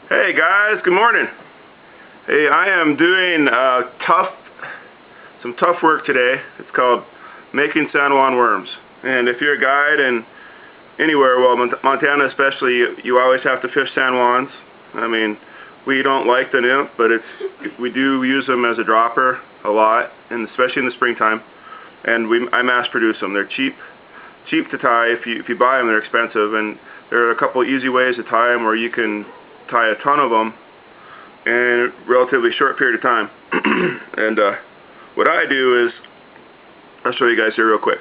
Hey guys, good morning. Hey, I am doing some tough work today. It's called making San Juan worms. And if you're a guide and anywhere, well, Montana especially, you always have to fish San Juans. I mean, we don't like the nymph, but we do use them as a dropper a lot, and especially in the springtime. And I mass produce them. They're cheap to tie. If you buy them, they're expensive, and there are a couple easy ways to tie them where you can tie a ton of them in a relatively short period of time. And what I do is, I'll show you guys here real quick.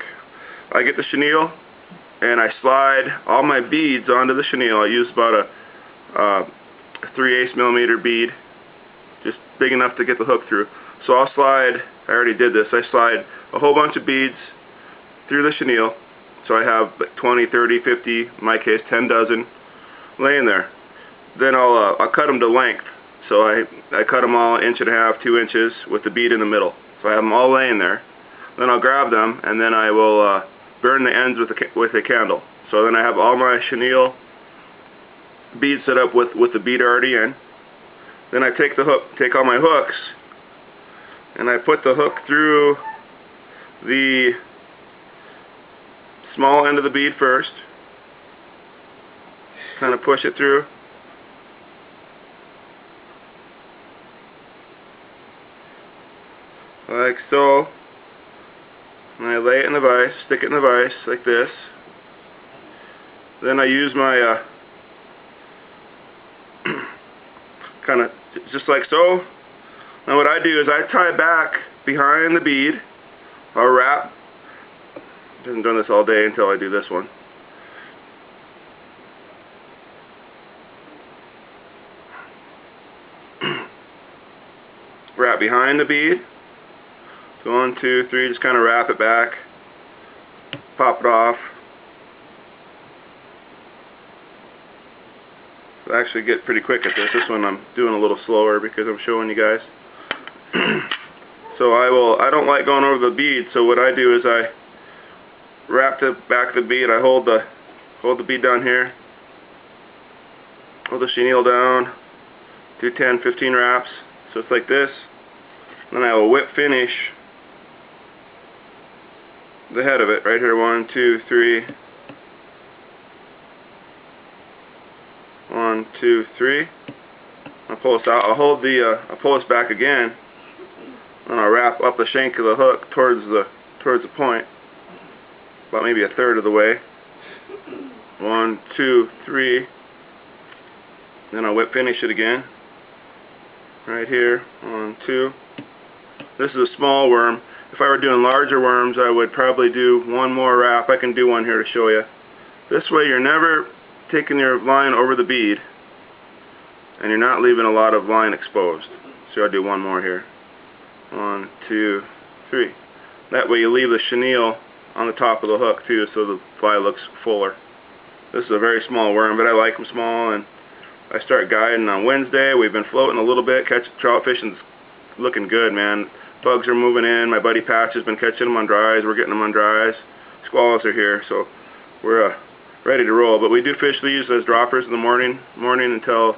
I get the chenille and I slide all my beads onto the chenille. I use about a 3/8 millimeter bead, just big enough to get the hook through. So I'll slide, I already did this, I slide a whole bunch of beads through the chenille. So I have 20, 30, 50, in my case 10 dozen laying there. Then I'll cut them to length. So I cut them all 1.5 inches, 2 inches with the bead in the middle. So I have them all laying there. Then I'll grab them and then I will burn the ends with a candle. So then I have all my chenille beads set up with the bead already in. Then I take all my hooks, and I put the hook through the small end of the bead first. Kind of push it through. Like so. And I lay it in the vise, stick it in the vise like this. Then I use my kind of just like so. Now what I do is I tie back behind the bead. I'll wrap. I haven't done this all day until I do this one. Wrap behind the bead. So 1, 2, 3, just kind of wrap it back, pop it off. I actually get pretty quick at this. This one I'm doing a little slower because I'm showing you guys. So I don't like going over the bead, so what I do is I wrap the back of the bead, I hold the bead down here, hold the chenille down, do 10, 15 wraps, so it's like this. Then I will whip finish the head of it right here. 1, 2, 3. 1, 2, 3. I'll pull this out. I'll pull this back again, and I'll wrap up the shank of the hook towards the point, about maybe 1/3 of the way. 1, 2, 3. Then I'll whip finish it again. Right here. 1, 2. This is a small worm. If I were doing larger worms, I would probably do one more wrap. I can do one here to show you. This way you're never taking your line over the bead, and you're not leaving a lot of line exposed. So I'll do one more here. 1, 2, 3. That way you leave the chenille on the top of the hook too, so the fly looks fuller. This is a very small worm, but I like them small, and I start guiding on Wednesday. We've been floating a little bit, catching trout fishing's looking good, man. Bugs are moving in. My buddy Patch has been catching them on dries. We're getting them on dries. Squalls are here, so we're ready to roll. But we do fish these as droppers in the morning until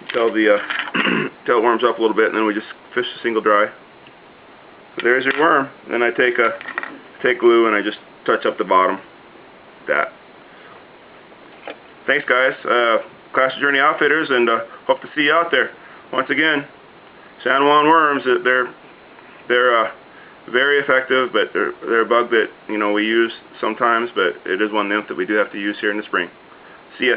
until it warms up a little bit, and then we just fish a single dry. So there's your worm. Then I take glue and I just touch up the bottom. Like that. Thanks, guys. Class of Journey Outfitters, and hope to see you out there. Once again, San Juan worms. They're very effective, but they're a bug that we use sometimes. But it is one nymph that we do have to use here in the spring. See ya.